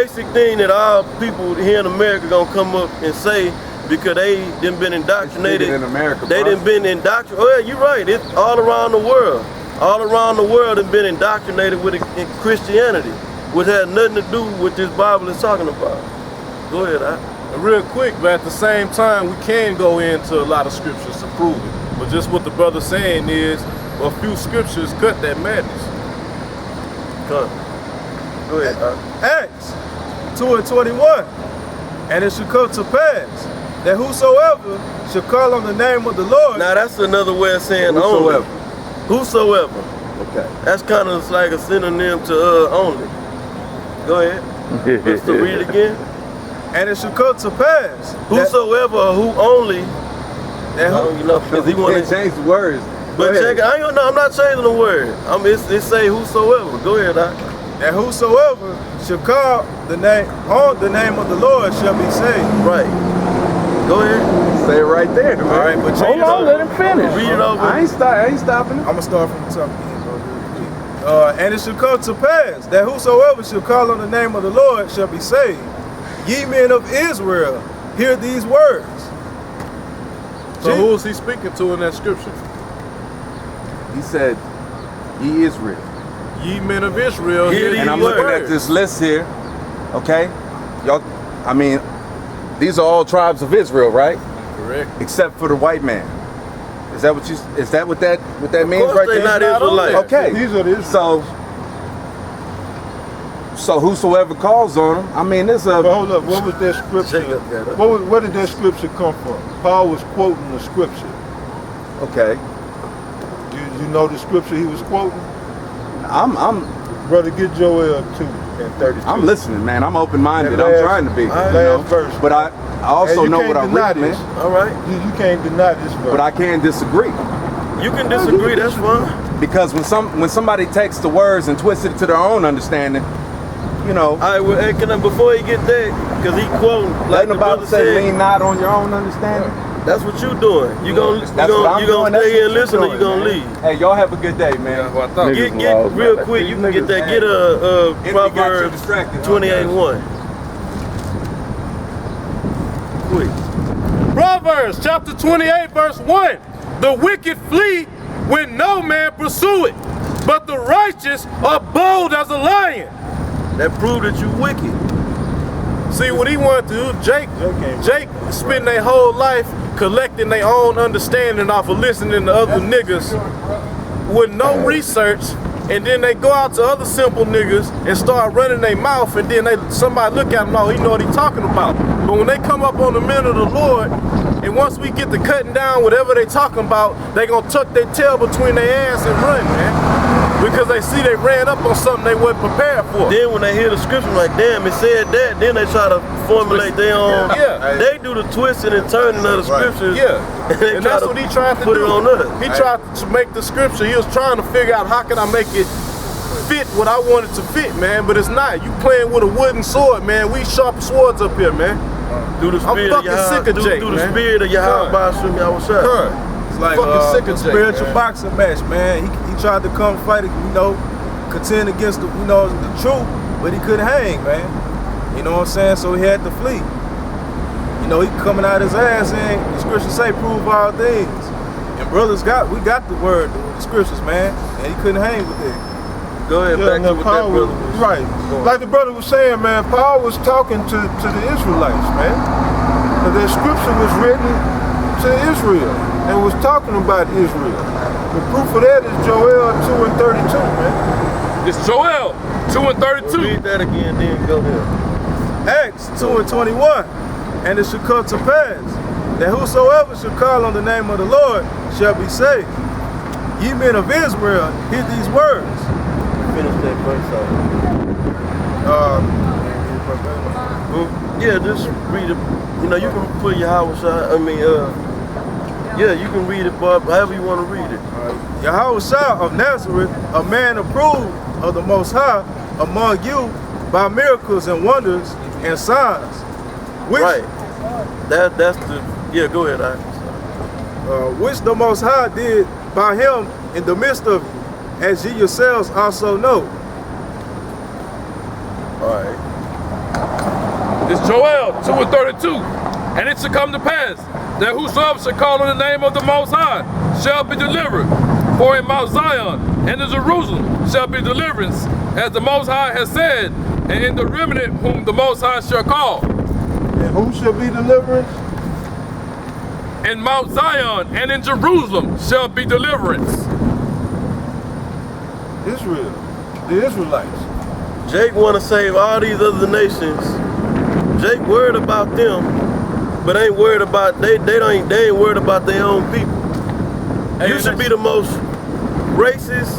Basic thing that all people here in America gonna come up and say, because they done been indoctrinated. In America, they done been indoctrinated. Oh yeah, you're right. It's all around the world. All around the world have been indoctrinated with Christianity, which had nothing to do with this Bible is talking about. Go ahead, Real quick, but at the same time, we can go into a lot of scriptures to prove it. But just what the brother's saying is, a few scriptures cut that madness. Go ahead. Acts 2:21. And it shall come to pass that whosoever shall call on the name of the Lord. Now that's another way of saying whosoever. only. Whosoever. Okay. That's kind of like a synonym to only. Go ahead. Just to read it again. And it shall come to pass. Whosoever or who only. That who, you know, because he want to change the words. But check it, I'm not changing the word. It say whosoever. Go ahead, That whosoever shall call the name on the name of the Lord shall be saved. Right. Go ahead. Say it right there. Man. All right, but hold on, let him finish. Read it over. I ain't stopping it. I'm gonna start from the top again. And it shall come to pass that whosoever shall call on the name of the Lord shall be saved. Ye men of Israel, hear these words. So who is he speaking to in that scripture? He said, ye Israel. Ye men of Israel, hear these And I'm words. looking at this list here, okay? Y'all, I mean, these are all tribes of Israel, right? Correct. Except for the white man. Is that what that means right there? Not Israelites. Okay. These are the Israelites. So whosoever calls on them, I mean, there's a... But hold up, what was that scripture? Where did that scripture come from? Paul was quoting the scripture. Okay. You know the scripture he was quoting? Brother, get Joel 2 and 32. I'm listening, man. I'm open-minded. Last, I'm trying to be. Last verse. But I also know what I read, man. All right. You can't deny this verse. But I can't disagree. You can disagree, that's fine. Because when somebody takes the words and twists it to their own understanding, you know. All right, well, hey, before he get there, because he quoting, like the brother said, lean not on your own understanding. That's what you doing. You gonna stay here and listen, or you gonna leave? Hey, y'all have a good day, man. Get real quick. You can get that. Get a Proverbs 28:1. Quick. Proverbs chapter 28 verse 1. The wicked flee when no man pursue it, but the righteous are bold as a lion. That proved that you wicked. See what he wanted to do, Jake spent their whole life collecting their own understanding off of listening to other niggas with no research, and then they go out to other simple niggas and start running their mouth, and then somebody look at them, oh, he know what he talking about. But when they come up on the men of the Lord, and once we get to cutting down whatever they talking about, they gonna tuck their tail between their ass and run, man. Because they see they ran up on something they wasn't prepared for. Then when they hear the scripture, like, damn, it said that, then they try to formulate their own. Yeah. They do the twisting and turning of the scriptures. Yeah. And that's what he tried to put do. it on us. He tried to make the scripture. He was trying to figure out how can I make it fit what I wanted to fit, man. But it's not. You playing with a wooden sword, man. We sharp swords up here, man. Do the spirit I'm fucking sick of Jake, do the spirit of Yahweh Bashim Yahushua. It's like fucking sick of Jake, spiritual man. boxing match, man. He tried to come fight, contend against the truth, but he couldn't hang, man. You know what I'm saying? So he had to flee. He coming out his ass, and the scriptures say, prove all things. And brothers we got the word, the scriptures, man, and he couldn't hang with it. Go ahead, back to what that brother was. Right. Like the brother was saying, man, Paul was talking to the Israelites, man. And that scripture was written to Israel and was talking about Israel. The proof of that is Joel 2 and 32, man. It's Joel 2 and 32. Read that again, then go ahead. Acts 2 and 21. And it shall come to pass that whosoever shall call on the name of the Lord shall be saved. Ye men of Israel, hear these words. Finish that verse yeah, just read it. You can put Yahweh. Yeah, you can read it, Bob, however you want to read it. Yahweh of Nazareth, a man approved of the Most High among you by miracles and wonders and signs. Which, right. That's the, yeah, go ahead, which the Most High did by him in the midst of you, as ye yourselves also know. All right. It's Joel 2:32. And it shall come to pass that whosoever shall call on the name of the Most High shall be delivered. For in Mount Zion and in Jerusalem shall be deliverance, as the Most High has said, and in the remnant whom the Most High shall call. And who shall be deliverance? In Mount Zion and in Jerusalem shall be deliverance. Israel, the Israelites. Jake want to save all these other nations. Jake worried about them, but ain't worried about they ain't worried about their own people. You should be the most racist,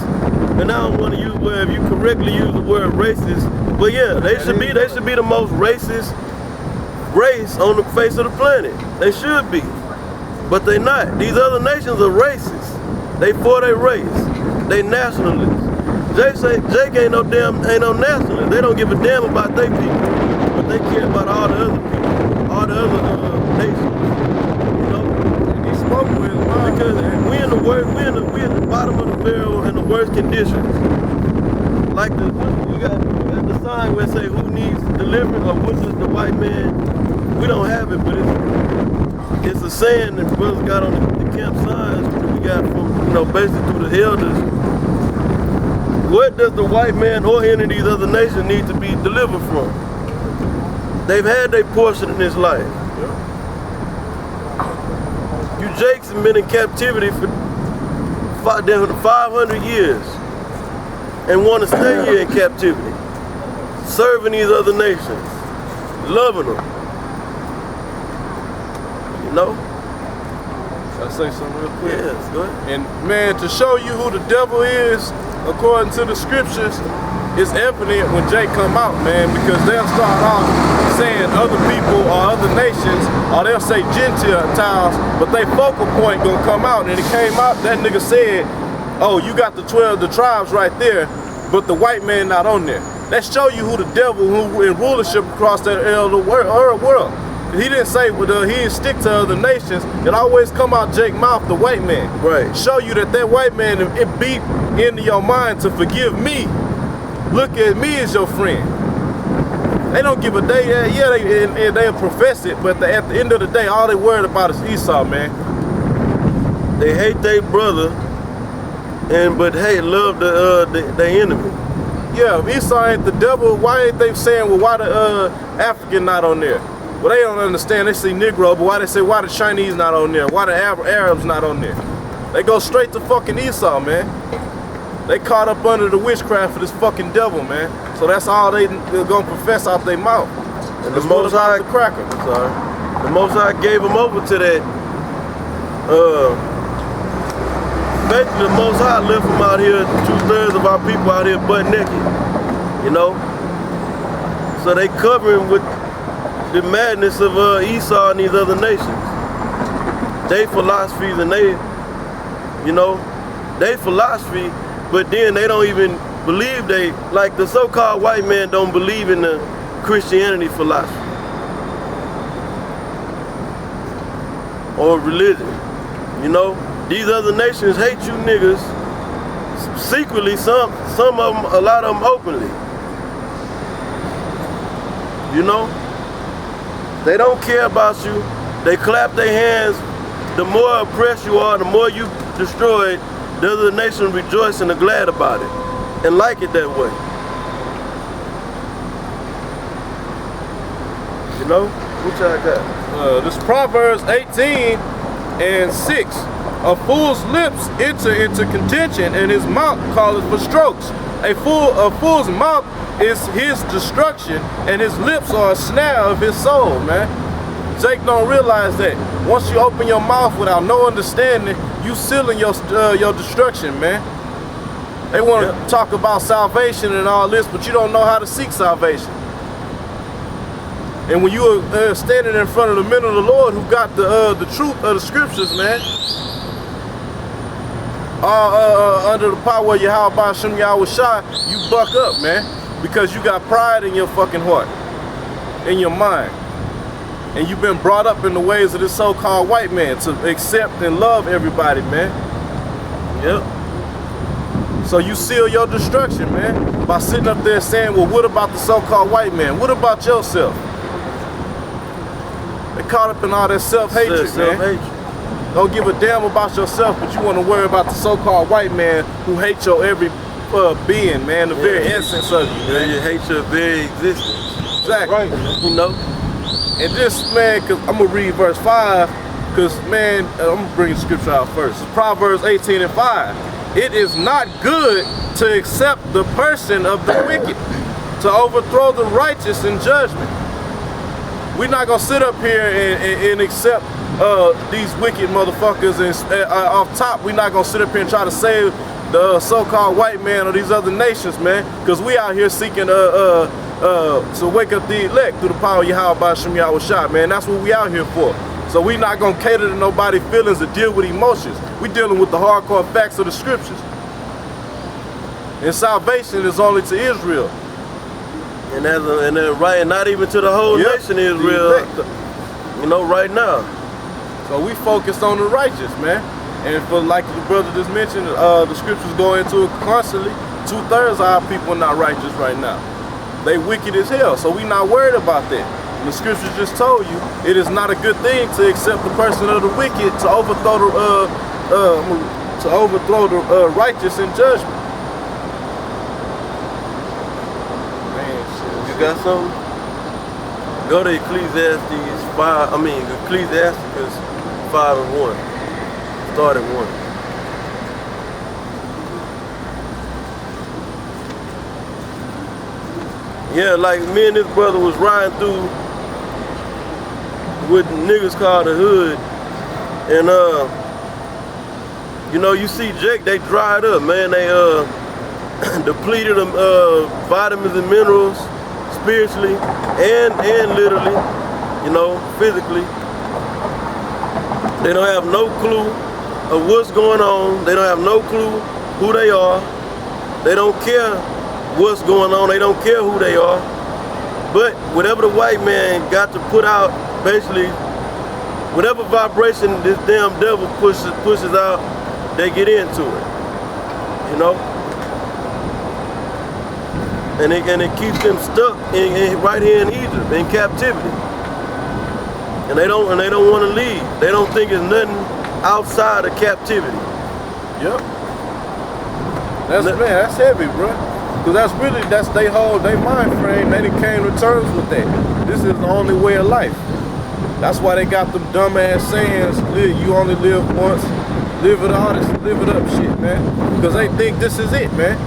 and I don't want to use if you correctly use the word racist, but yeah, they should be the most racist race on the face of the planet. They should be, but they not. These other nations are racist. They for their race. They nationalists. Jake ain't no nationalist. They don't give a damn about their people, but they care about all the other people, all the other nations. You know, he spoke with because we in the bottom of the barrel in the worst conditions. Like we got the sign where it say who needs deliverance or what does the white man. We don't have it, but it's a saying that brothers got on the camp signs that we got from basically through the elders. What does the white man or any of these other nations need to be delivered from? They've had their portion in this life. You Jakes have been in captivity for 500 years and want to stay here in captivity, serving these other nations, loving them. You know? Should I say something real quick? Yes, go ahead. And man, to show you who the devil is, according to the scriptures, it's evident when Jake come out, man, because they'll start off saying other people or other nations, or they'll say Gentiles, but they focal point gonna come out. And it came out, that nigga said, oh, you got the 12, the tribes right there, but the white man not on there. That show you who the devil, who in rulership across that world. He didn't say, he didn't stick to other nations. It always come out Jake mouth, the white man. Right. Show you that white man, it beat into your mind to forgive me. Look at me as your friend. They don't give a day. Yeah, they'll profess it, but at the end of the day, all they worried about is Esau, man. They hate their brother, but hey, love the enemy. Yeah, if Esau ain't the devil, why ain't they saying, well, why the African not on there? Well, they don't understand. They see Negro, but why they say, why the Chinese not on there? Why the Arabs not on there? They go straight to fucking Esau, man. They caught up under the witchcraft of this fucking devil, man. So that's all they're gonna profess out their mouth. And the Most High, the cracker. The Most High gave them over to that. Basically, the Most High left them out here. 2/3 of our people out here butt naked. You know. So they covering with the madness of Esau and these other nations. They philosophies and they philosophy, but then they don't even believe like the so-called white man don't believe in the Christianity philosophy or religion. You know, these other nations hate you niggas secretly, some of them, a lot of them openly. You know? They don't care about you. They clap their hands. The more oppressed you are, the more you destroyed, the other nation rejoice and are glad about it and like it that way. You know? What y'all got? This Proverbs 18:6. A fool's lips enter into contention, and his mouth calleth for strokes. A fool's mouth is his destruction, and his lips are a snare of his soul, man. Jake don't realize that. Once you open your mouth without no understanding, you sealing your destruction, man. They want to talk about salvation and all this, but you don't know how to seek salvation. And when you are standing in front of the men of the Lord who got the truth of the scriptures, man, under the power of Yahweh Hashem Yahweh Shai, you buck up, man, because you got pride in your fucking heart, in your mind. And you've been brought up in the ways of this so-called white man to accept and love everybody, man. Yep. So you seal your destruction, man, by sitting up there saying, well, what about the so-called white man? What about yourself? They caught up in all that self-hatred, man. Self-hatred. Don't give a damn about yourself, but you want to worry about the so-called white man who hates your every being, man, the very essence of you, man. You hate your very existence. Exactly. Right. You know? And this, man, cause I'm gonna read verse 5, cause man, I'm gonna bring the scripture out first. Proverbs 18:5. It is not good to accept the person of the wicked, to overthrow the righteous in judgment. We're not gonna sit up here and accept these wicked motherfuckers, and off top, we're not gonna sit up here and try to save the so-called white man or these other nations, man, because we out here seeking to wake up the elect through the power of Yahweh B'Shem Yahweh Shah, man. That's what we out here for. So we not gonna cater to nobody's feelings or deal with emotions. We dealing with the hardcore facts of the scriptures. And salvation is only to Israel. And right, and not even to the whole nation Israel. You know, right now. So we focused on the righteous, man. And for like the brother just mentioned, the scriptures go into it constantly. 2/3 of our people are not righteous right now. They wicked as hell, so we not worried about that. And the scriptures just told you it is not a good thing to accept the person of the wicked, to overthrow the righteous in judgment. Man, shit. You got something? Go to Ecclesiastes 5. Ecclesiasticus 5:1. Start at 1. Yeah, like me and this brother was riding through what niggas call the hood, and you know, you see Jake, they dried up, man. They depleted them vitamins and minerals spiritually and literally, you know, physically. They don't have no clue of what's going on. They don't have no clue who they are. They don't care what's going on. They don't care who they are. But whatever the white man got to put out, basically, whatever vibration this damn devil pushes out, they get into it. You know? And it keeps them stuck right here in Egypt, in captivity. And they don't want to leave. They don't think it's nothing outside of captivity. Yep. That's heavy, bro. Cause that's they mind frame. They done came to terms with that. This is the only way of life. That's why they got them dumbass sayings, you only live once, live it up shit, man. Because they think this is it, man.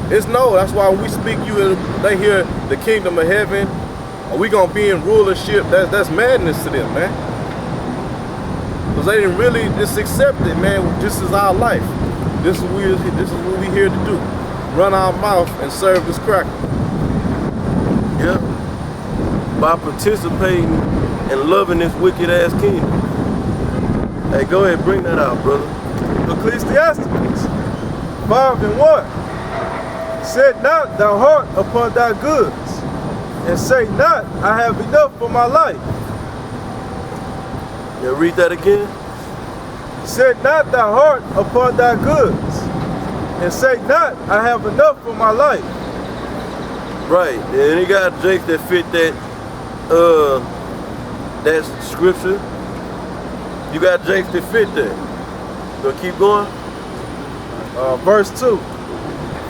That's why when we speak they hear the kingdom of heaven, or we gonna be in rulership, that's madness to them, man. Because they didn't really just accept it, man. This is our life. This is what we here to do. Run our mouth and serve this cracker. Yeah. By participating and loving this wicked ass kingdom. Hey, go ahead, bring that out, brother. Ecclesiastes 5:1. Set not thy heart upon thy goods, and say not, I have enough for my life. Yeah, read that again. Set not thy heart upon thy goods, and say not, I have enough for my life. Right, and he got Jake that fit that scripture. You got Jake that fit that. So keep going. Verse 2.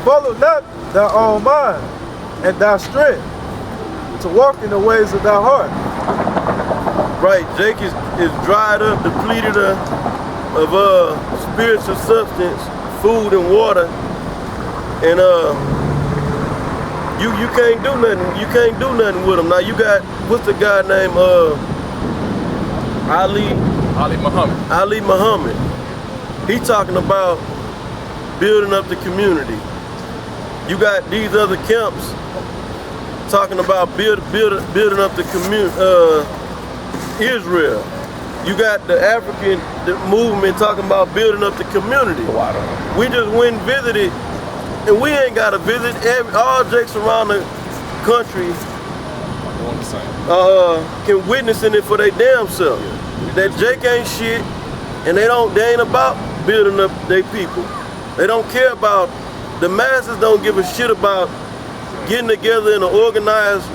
Follow not thy own mind and thy strength, to walk in the ways of thy heart. Right, Jake is dried up, depleted of spiritual substance, food and water, and you can't do nothing. You can't do nothing with him. Now you got, what's the guy named Ali Muhammad. He talking about building up the community. You got these other camps talking about building up the Israel. You got the African movement talking about building up the community. We just went and visited, and we ain't got to visit. All Jakes around the country can witness in it for their damn self. That Jake ain't shit, and they ain't about building up their people. They don't care about, the masses don't give a shit about getting together in an organized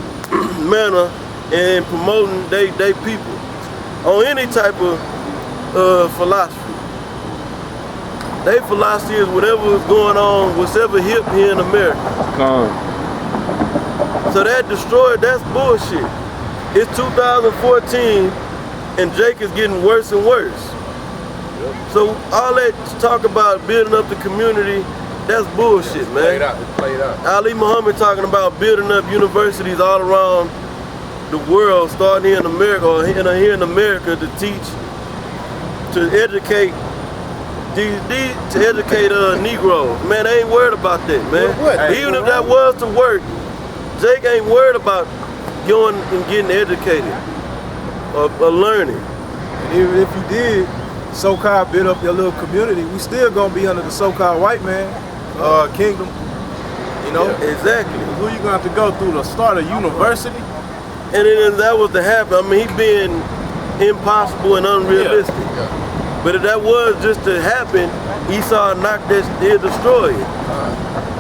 manner and promoting they people on any type of philosophy. Their philosophy is whatever is going on, whatever hip here in America. So that destroyed, that's bullshit. It's 2014 and Jake is getting worse and worse. So all that talk about building up the community, that's bullshit, man. It's played out. Ali Muhammad talking about building up universities all around the world, starting here in America, or here in America, to teach, to educate Negroes. Man, they ain't worried about that, man. What? Even if that was to work, Jake ain't worried about going and getting educated or learning. And even if you did so-called build up your little community, we still gonna be under the so-called white man kingdom. You know? Yeah, exactly. Who you gonna have to go through to start a university? And then if that was to happen, I mean, he being impossible and unrealistic. Yeah. But if that was just to happen, Esau knocked that, he'll destroy it.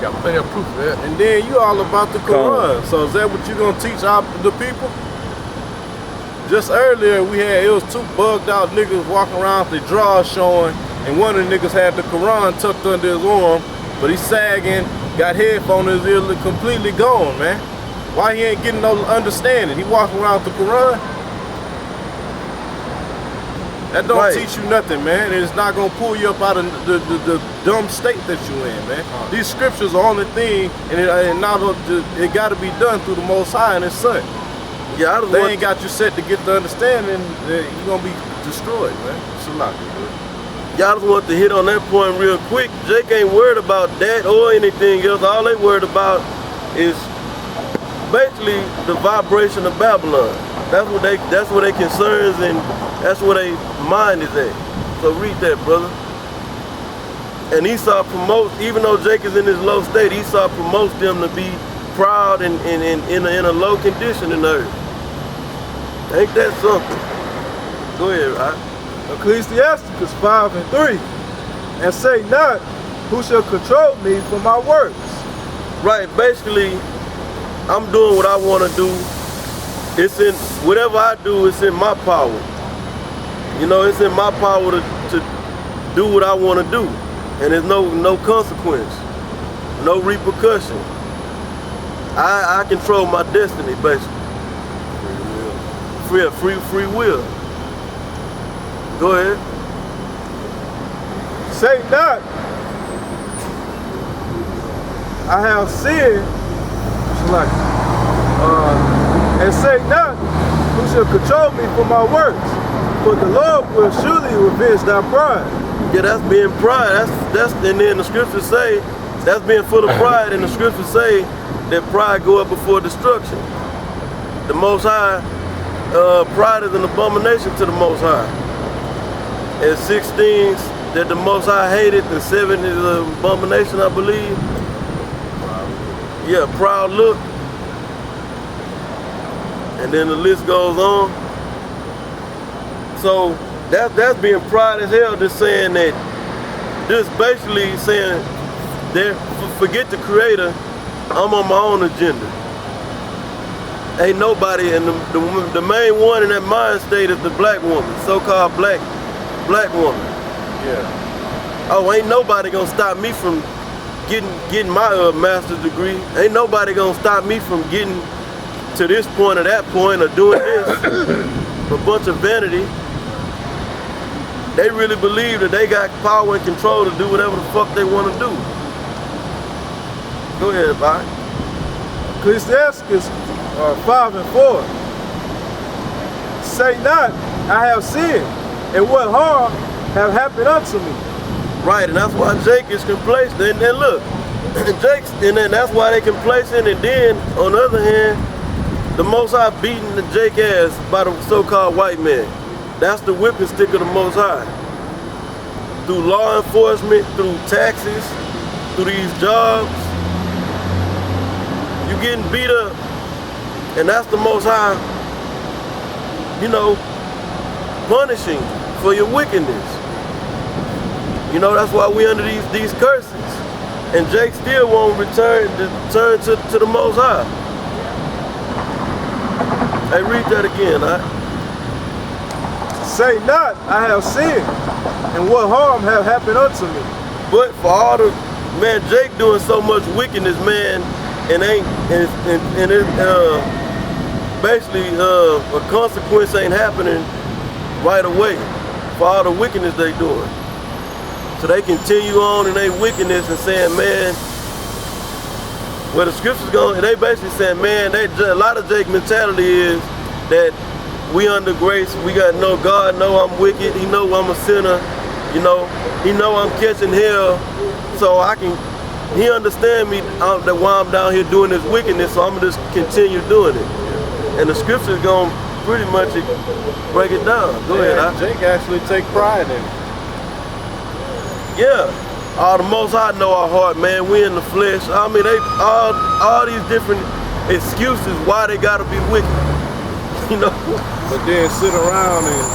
Got plenty of proof of that. And then you all about the Quran. So is that what you gonna teach the people? Just earlier it was two bugged out niggas walking around with their drawers showing, and one of the niggas had the Quran tucked under his arm, but he's sagging, got headphones in his ear, completely gone, man. Why he ain't getting no understanding? He walking around with the Quran? That don't teach you nothing, man. And it's not gonna pull you up out of the dumb state that you in, man. These scriptures are only thing, and it gotta be done through the Most High and His Son. Yeah, They ain't got you set to get the understanding, you're gonna be destroyed, man. Salah. Y'all just want to hit on that point real quick. Jake ain't worried about that or anything else. All they worried about is basically the vibration of Babylon. That's what they concerns, and that's where their mind is at. So read that, brother. And Esau promotes, even though Jake is in his low state, Esau promotes them to be proud and in a low condition in the earth. Ain't that something? Go ahead, right? Ecclesiasticus 5:3. And say not, who shall control me for my works? Right, basically, I'm doing what I want to do. It's in, whatever I do, it's in my power. You know, it's in my power to do what I want to do. And there's no consequence, no repercussion. I control my destiny, basically. Free will. Go ahead. Say not, I have sinned, and say not, who shall control me for my works? For the Lord will surely revenge thy pride. Yeah, that's being pride. That's and then the scriptures say that's being full of pride, and the scriptures say that pride go up before destruction. The Most High, pride is an abomination to the Most High. And 6 things that the Most High hated, and 7 is an abomination, I believe. Yeah, proud look. And then the list goes on. So that's being pride as hell, just saying that, just basically saying that forget the creator, I'm on my own agenda. Ain't nobody, and the main one in that mind state is the black woman, so-called black woman. Yeah. Oh, ain't nobody gonna stop me from getting my master's degree. Ain't nobody gonna stop me from getting to this point or that point or doing this. A bunch of vanity. They really believe that they got power and control to do whatever the fuck they want to do. Go ahead, bye. Ecclesiasticus 5:4. Say not, I have sinned, and what harm have happened unto me? Right, and that's why Jake is complacent. And look, Jake's, and then that's why they complacent. And then on the other hand, the Most High beating the Jake ass by the so-called white man. That's the whipping stick of the Most High. Through law enforcement, through taxes, through these jobs, you getting beat up, and that's the Most High, you know, punishing for your wickedness. You know, that's why we under these curses. And Jake still won't return to the Most High. Hey, read that again. Say not, I have sinned, and what harm have happened unto me? But for all the, man, Jake doing so much wickedness, man, and basically a consequence ain't happening right away for all the wickedness they doing. So they continue on in their wickedness and saying, man, where the scriptures go, they basically saying, man, a lot of Jake mentality is that we under grace, we got no God, know I'm wicked, he know I'm a sinner, you know, he know I'm catching hell, so he understand me that why I'm down here doing this wickedness, so I'm gonna just continue doing it. And the scriptures gonna pretty much break it down. Go ahead, Jake actually take pride in it. Yeah. All the Most High know our heart, man. We in the flesh. I mean, they all these different excuses why they gotta be wicked. You know? But then sit around and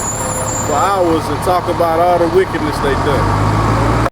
for hours and talk about all the wickedness they done.